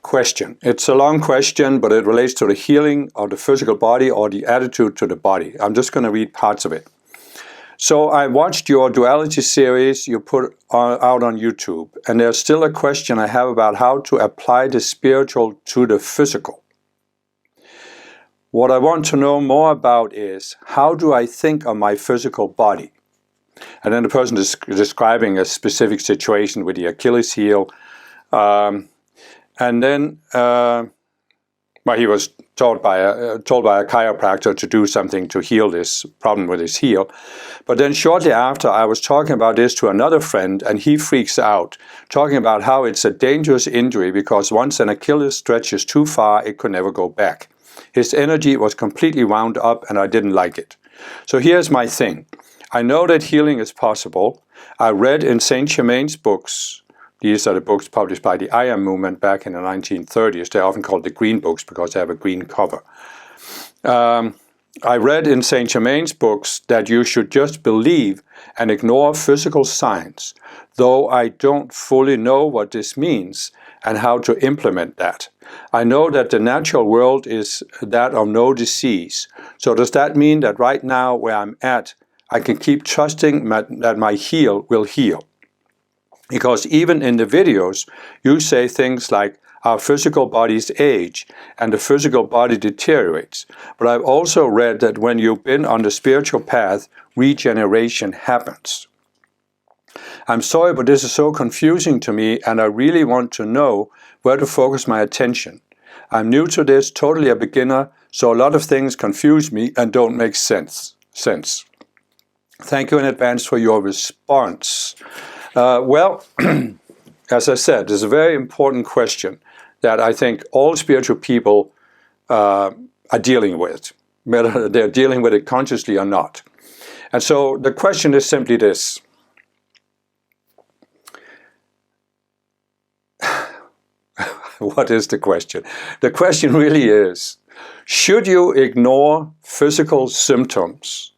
question. It's a long question, but it relates to the healing of the physical body or the attitude to the body. I'm just going to read parts of it. So I watched your duality series you put out on YouTube, and there's still a question I have about how to apply the spiritual to the physical. What I want to know more about is, how do I think of my physical body? And then the person is describing a specific situation with the Achilles heel. And then he was told by a chiropractor to do something to heal this problem with his heel. But then shortly after, I was talking about this to another friend, and he freaks out, talking about how it's a dangerous injury because once an Achilles stretches too far, it could never go back. His energy was completely wound up, and I didn't like it. So here's my thing. I know that healing is possible. I read in Saint Germain's books. These are the books published by the I Am movement back in the 1930s. They're often called the green books because they have a green cover. I read in Saint Germain's books that you should just believe and ignore physical signs, though I don't fully know what this means and how to implement that. I know that the natural world is that of no disease. So does that mean that right now where I'm at, I can keep trusting that my heel will heal? Because even in the videos, you say things like, our physical bodies age and the physical body deteriorates. But I've also read that when you've been on the spiritual path, regeneration happens. I'm sorry, but this is so confusing to me, and I really want to know where to focus my attention. I'm new to this, totally a beginner, so a lot of things confuse me and don't make sense. Thank you in advance for your response. Well, as I said, this is a very important question that I think all spiritual people are dealing with, whether they're dealing with it consciously or not. And so the question is simply this. What is the question? The question really is, should you ignore physical symptoms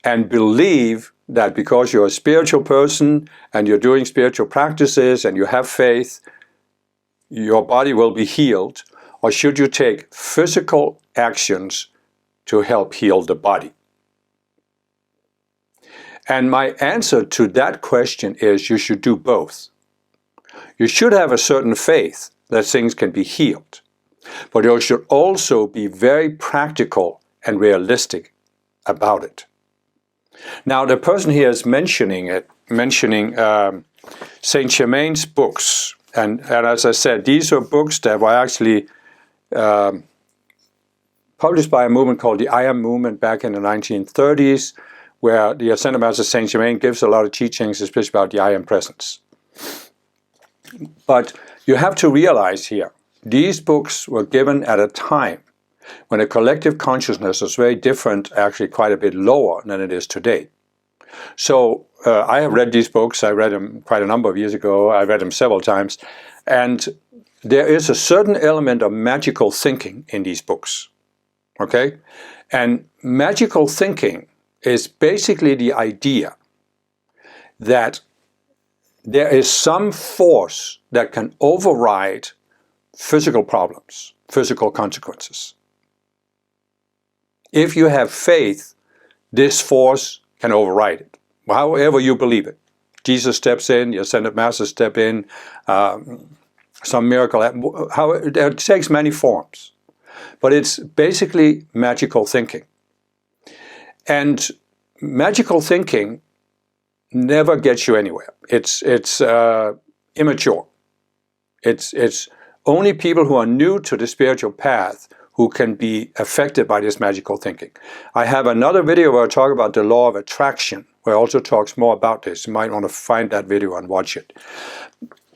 and believe that because you're a spiritual person and you're doing spiritual practices and you have faith, your body will be healed? Or should you take physical actions to help heal the body? And my answer to that question is you should do both. You should have a certain faith that things can be healed, but you should also be very practical and realistic about it. Now, the person here is mentioning Saint Germain's books, and as I said, these are books that were actually published by a movement called the I Am movement back in the 1930s, where the Ascended Master Saint Germain gives a lot of teachings, especially about the I Am presence. But you have to realize here, these books were given at a time when the collective consciousness was very different, actually quite a bit lower than it is today. So I have read these books. I read them quite a number of years ago. I read them several times. And there is a certain element of magical thinking in these books. Okay? And magical thinking is basically the idea that there is some force that can override physical problems, physical consequences. If you have faith, this force can override it, however you believe it. Jesus steps in, the Ascended Masters step in, some miracle, it takes many forms. But it's basically magical thinking. And magical thinking never gets you anywhere. It's immature. It's only people who are new to the spiritual path who can be affected by this magical thinking. I have another video where I talk about the law of attraction, where I also talks more about this. You might want to find that video and watch it.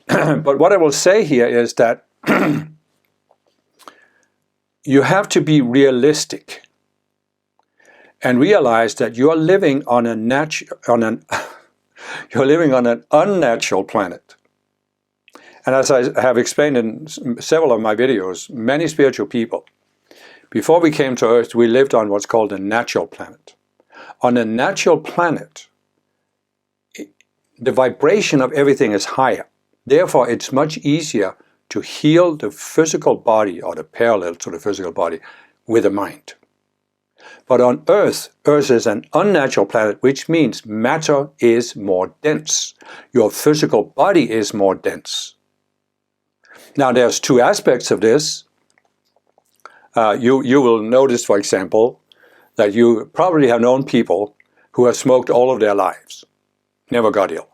But what I will say here is that you have to be realistic and realize that you're living on an unnatural planet. And as I have explained in several of my videos, many spiritual people, before we came to Earth, we lived on what's called a natural planet. On a natural planet, the vibration of everything is higher. Therefore, it's much easier to heal the physical body, or the parallel to the physical body, with the mind. But on Earth, Earth is an unnatural planet, which means matter is more dense. Your physical body is more dense. Now, there's two aspects of this. You will notice, for example, that you probably have known people who have smoked all of their lives, never got ill.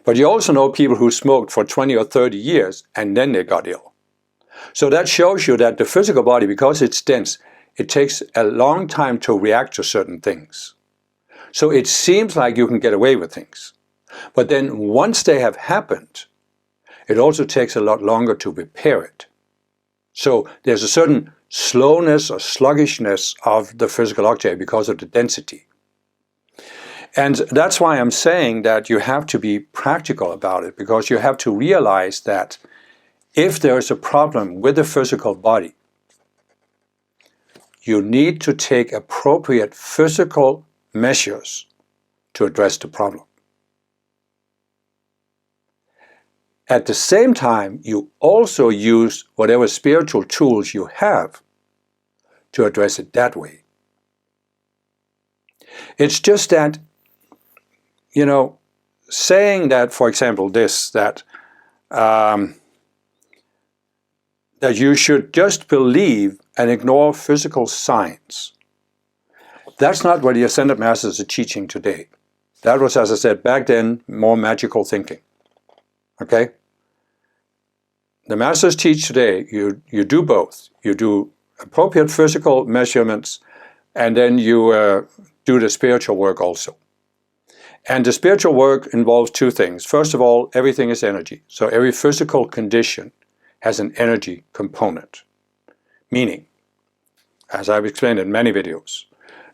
But you also know people who smoked for 20 or 30 years and then they got ill. So that shows you that the physical body, because it's dense, it takes a long time to react to certain things. So it seems like you can get away with things. But then once they have happened, it also takes a lot longer to repair it. So there's a certain slowness or sluggishness of the physical object because of the density. And that's why I'm saying that you have to be practical about it, because you have to realize that if there is a problem with the physical body, you need to take appropriate physical measures to address the problem. At the same time, you also use whatever spiritual tools you have to address it that way. It's just that, saying that, for example, that you should just believe and ignore physical signs. That's not what the Ascended Masters are teaching today. That was, as I said, back then, more magical thinking. Okay? The Masters teach today, you do both. You do appropriate physical measurements, and then you do the spiritual work also. And the spiritual work involves two things. First of all, everything is energy. So every physical condition has an energy component. Meaning, as I've explained in many videos,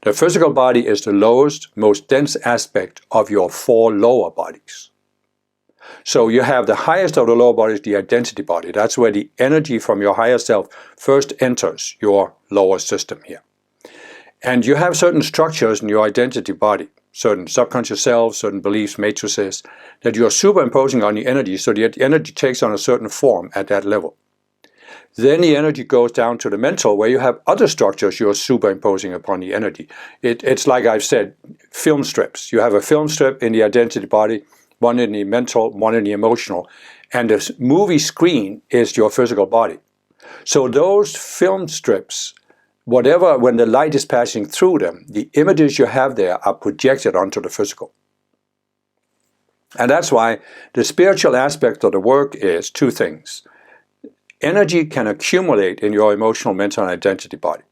the physical body is the lowest, most dense aspect of your four lower bodies. So you have the highest of the lower bodies, the identity body. That's where the energy from your higher self first enters your lower system here. And you have certain structures in your identity body, certain subconscious selves, certain beliefs, matrices, that you're superimposing on the energy, so the energy takes on a certain form at that level. Then the energy goes down to the mental, where you have other structures you're superimposing upon the energy. It's like I've said, film strips. You have a film strip in the identity body, one in the mental, one in the emotional, and the movie screen is your physical body. So those film strips, when the light is passing through them, the images you have there are projected onto the physical. And that's why the spiritual aspect of the work is two things. Energy can accumulate in your emotional, mental, and identity body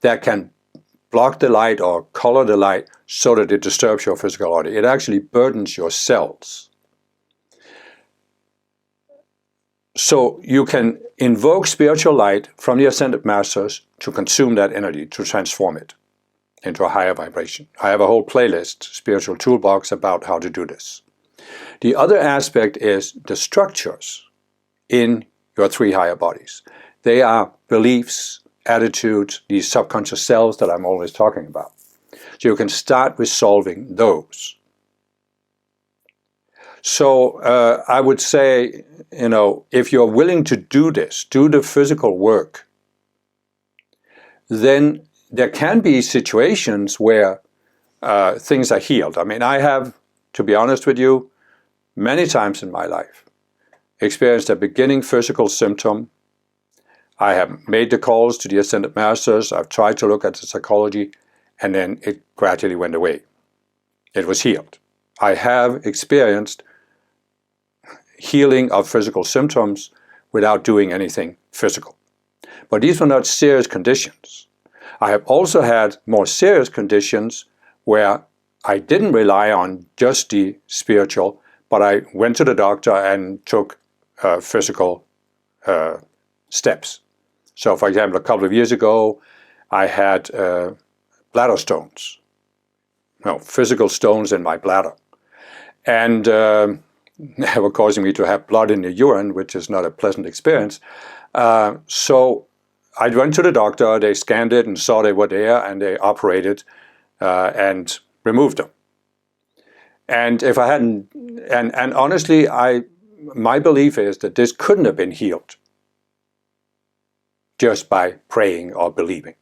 that can block the light or color the light so that it disturbs your physical body. It actually burdens your cells. So you can invoke spiritual light from the Ascended Masters to consume that energy, to transform it into a higher vibration. I have a whole playlist, spiritual toolbox, about how to do this. The other aspect is the structures in your three higher bodies. They are beliefs, attitudes, these subconscious selves that I'm always talking about. So you can start resolving those. So I would say, if you're willing to do this, do the physical work, then there can be situations where things are healed. I mean, I have, to be honest with you, many times in my life, experienced a beginning physical symptom. I have made the calls to the Ascended Masters. I've tried to look at the psychology, and then it gradually went away. It was healed. I have experienced healing of physical symptoms without doing anything physical. But these were not serious conditions. I have also had more serious conditions where I didn't rely on just the spiritual, but I went to the doctor and took physical steps. So, for example, a couple of years ago, I had bladder stones, physical stones in my bladder. And they were causing me to have blood in the urine, which is not a pleasant experience. So I went to the doctor, they scanned it and saw they were there, and they operated and removed them. And if I hadn't, and honestly, I my belief is that this couldn't have been healed just by praying or believing.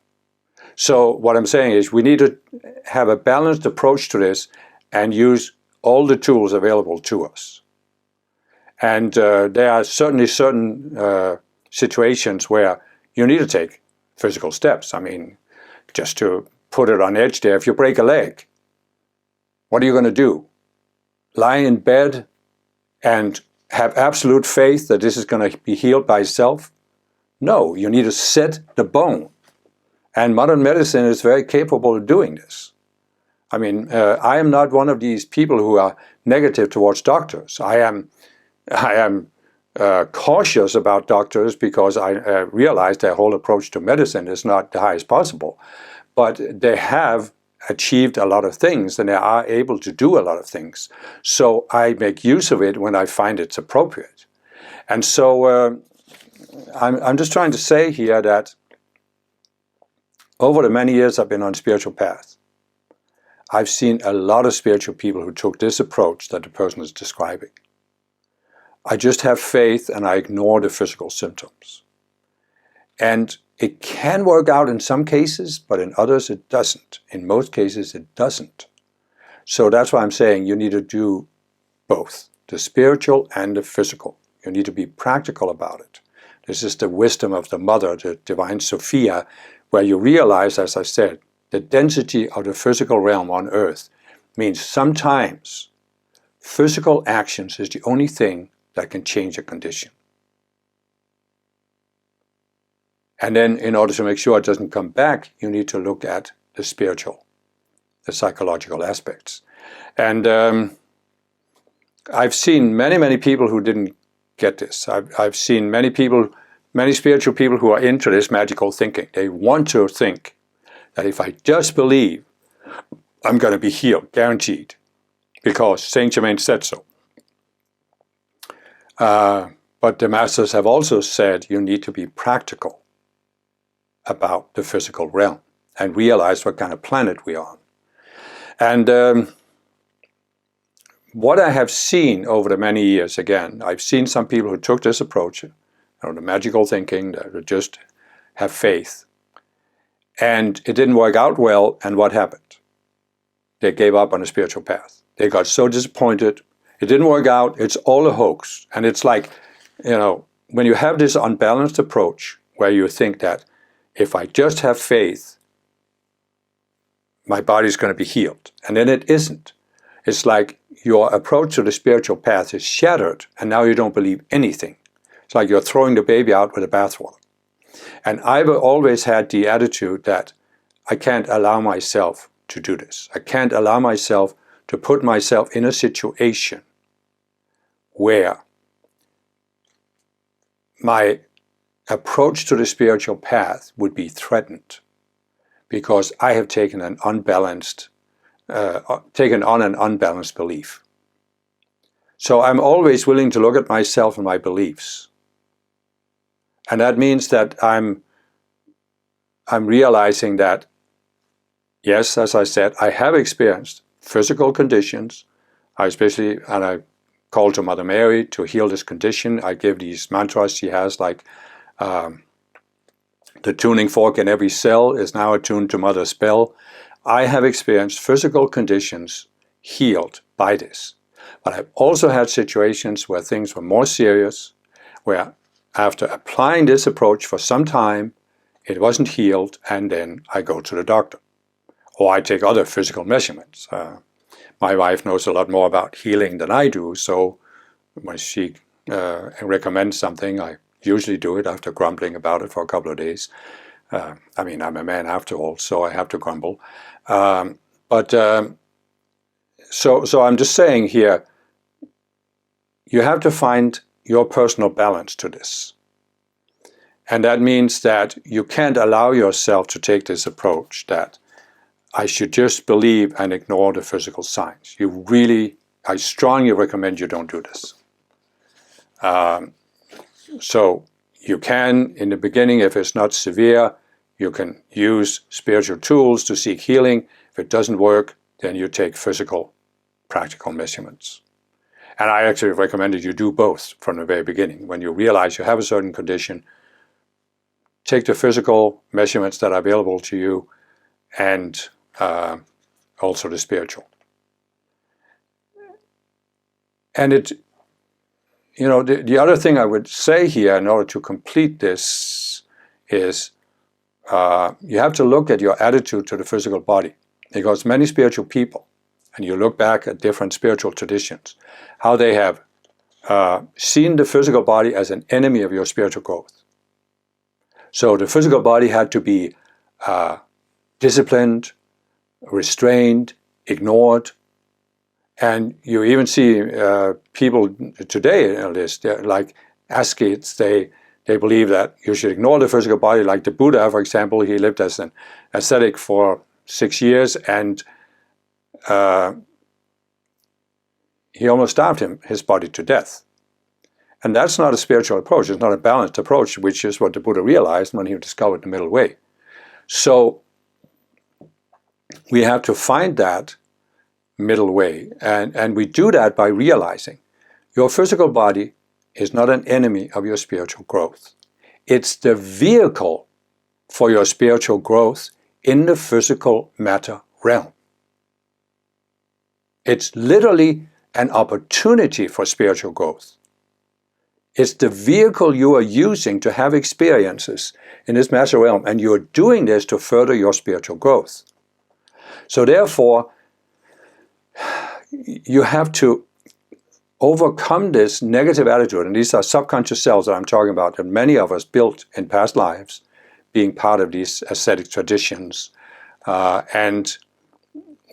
So what I'm saying is we need to have a balanced approach to this and use all the tools available to us. And there are certainly certain situations where you need to take physical steps. I mean, just to put it on edge there, if you break a leg, what are you going to do? Lie in bed and have absolute faith that this is going to be healed by itself? No, you need to set the bone. And modern medicine is very capable of doing this. I mean, I am not one of these people who are negative towards doctors. I am cautious about doctors because I realize their whole approach to medicine is not the highest possible. But they have achieved a lot of things and they are able to do a lot of things. So I make use of it when I find it's appropriate. And so I'm just trying to say here that over the many years I've been on a spiritual path, I've seen a lot of spiritual people who took this approach that the person is describing. I just have faith and I ignore the physical symptoms. And it can work out in some cases, but in others it doesn't. In most cases it doesn't. So that's why I'm saying you need to do both, the spiritual and the physical. You need to be practical about it. This is the wisdom of the Mother, the Divine Sophia, where you realize, as I said, the density of the physical realm on earth means sometimes physical actions is the only thing that can change a condition. And then in order to make sure it doesn't come back, you need to look at the spiritual, the psychological aspects. And I've seen many people who didn't get this. I've seen many spiritual people who are into this magical thinking. They want to think that if I just believe, I'm going to be healed, guaranteed, because Saint Germain said so. But the masters have also said you need to be practical about the physical realm and realize what kind of planet we are on. And what I have seen over the many years, again, I've seen some people who took this approach, the magical thinking, that just have faith. And it didn't work out well, and what happened? They gave up on the spiritual path. They got so disappointed. It didn't work out. It's all a hoax. And it's like, when you have this unbalanced approach where you think that if I just have faith, my body's going to be healed. And then it isn't. It's like your approach to the spiritual path is shattered, and now you don't believe anything. It's like you're throwing the baby out with the bathwater. And I've always had the attitude that I can't allow myself to do this. I can't allow myself to put myself in a situation where my approach to the spiritual path would be threatened because I have taken on an unbalanced belief. So I'm always willing to look at myself and my beliefs. And that means that I'm realizing that, yes, as I said, I have experienced physical conditions. I call to Mother Mary to heal this condition. I give these mantras she has, like the tuning fork in every cell is now attuned to Mother's spell. I have experienced physical conditions healed by this. But I've also had situations where things were more serious, where after applying this approach for some time, it wasn't healed, and then I go to the doctor. Or I take other physical measurements. My wife knows a lot more about healing than I do, so when she recommends something, I usually do it after grumbling about it for a couple of days. I'm a man after all, so I have to grumble. So I'm just saying here, you have to find your personal balance to this. And that means that you can't allow yourself to take this approach that I should just believe and ignore the physical signs. I strongly recommend you don't do this. So you can, in the beginning, if it's not severe, you can use spiritual tools to seek healing. If it doesn't work, then you take physical, practical measurements. And I actually recommended you do both from the very beginning. When you realize you have a certain condition, take the physical measurements that are available to you and also the spiritual. And the other thing I would say here in order to complete this is you have to look at your attitude to the physical body, because many spiritual people, and you look back at different spiritual traditions, how they have seen the physical body as an enemy of your spiritual growth. So the physical body had to be disciplined, restrained, ignored. And you even see people today in this, like ascetics, they believe that you should ignore the physical body. Like the Buddha, for example, he lived as an ascetic for 6 years, and he almost starved his body to death. And that's not a spiritual approach. It's not a balanced approach, which is what the Buddha realized when he discovered the middle way. So we have to find that middle way, and we do that by realizing your physical body is not an enemy of your spiritual growth. It's the vehicle for your spiritual growth in the physical matter realm. It's literally an opportunity for spiritual growth. It's the vehicle you are using to have experiences in this matter realm, and you're doing this to further your spiritual growth. So therefore, you have to overcome this negative attitude, and these are subconscious cells that I'm talking about, that many of us built in past lives, being part of these ascetic traditions, and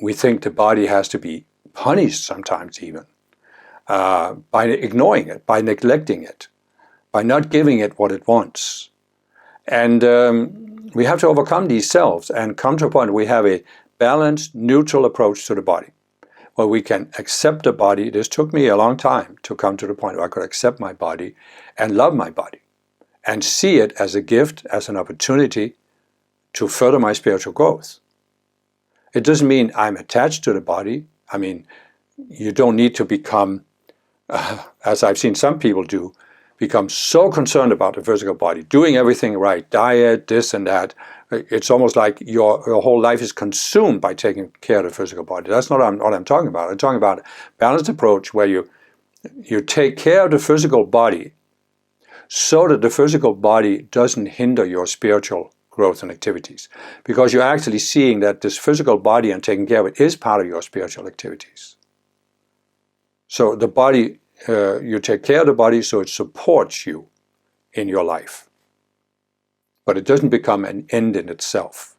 we think the body has to be punished sometimes even, by ignoring it, by neglecting it, by not giving it what it wants. And we have to overcome these selves and come to a point where we have a balanced, neutral approach to the body, where we can accept the body. This took me a long time to come to the point where I could accept my body and love my body and see it as a gift, as an opportunity to further my spiritual growth. It doesn't mean I'm attached to the body. I mean, you don't need to become, as I've seen some people do, become so concerned about the physical body, doing everything right, diet, this and that. It's almost like your whole life is consumed by taking care of the physical body. That's not what I'm talking about. I'm talking about a balanced approach where you take care of the physical body so that the physical body doesn't hinder your spiritual growth and activities. Because you're actually seeing that this physical body and taking care of it is part of your spiritual activities. So the body, you take care of the body so it supports you in your life. But it doesn't become an end in itself.